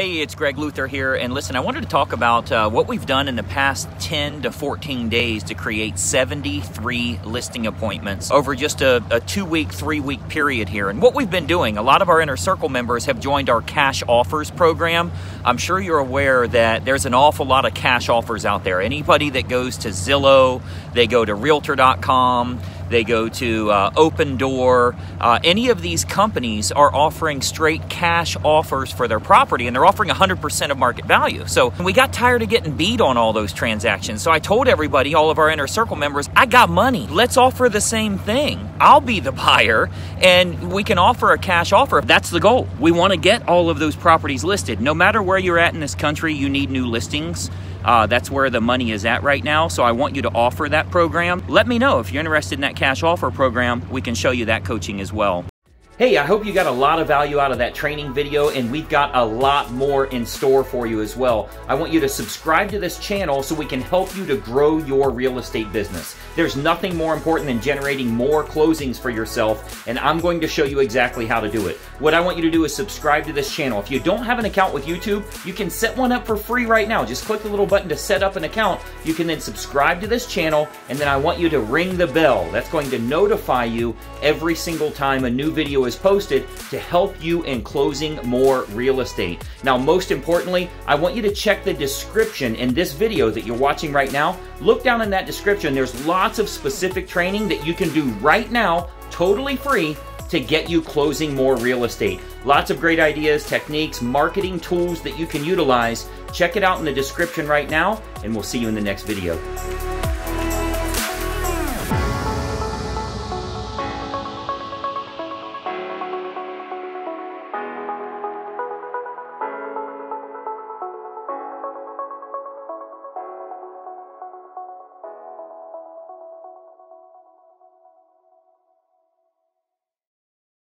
Hey, it's Greg Luther here, and listen, I wanted to talk about what we've done in the past 10 to 14 days to create 73 listing appointments over just a 2-week, 3-week period here. And what we've been doing, a lot of our Inner Circle members have joined our cash offers program. I'm sure you're aware that there's an awful lot of cash offers out there. Anybody that goes to Zillow, they go to Realtor.com, they go to Open Door. Any of these companies are offering straight cash offers for their property, and they're offering 100% of market value. So we got tired of getting beat on all those transactions. So I told everybody, all of our Inner Circle members, I got money. Let's offer the same thing. I'll be the buyer, and we can offer a cash offer. That's the goal. We want to get all of those properties listed. No matter where you're at in this country, you need new listings. That's where the money is at right now, so I want you to offer that program. Let me know if you're interested in that cash offer program. We can show you that coaching as well. Hey, I hope you got a lot of value out of that training video, and we've got a lot more in store for you as well. I want you to subscribe to this channel so we can help you to grow your real estate business. There's nothing more important than generating more closings for yourself, and I'm going to show you exactly how to do it. What I want you to do is subscribe to this channel. If you don't have an account with YouTube, you can set one up for free right now. Just click the little button to set up an account. You can then subscribe to this channel, and then I want you to ring the bell. That's going to notify you every single time a new video is posted to help you in closing more real estate. Now, most importantly, I want you to check the description in this video that you're watching right now. Look down in that description. There's lots of specific training that you can do right now, totally free, to get you closing more real estate. Lots of great ideas, techniques, marketing tools that you can utilize. Check it out in the description right now, and we'll see you in the next video.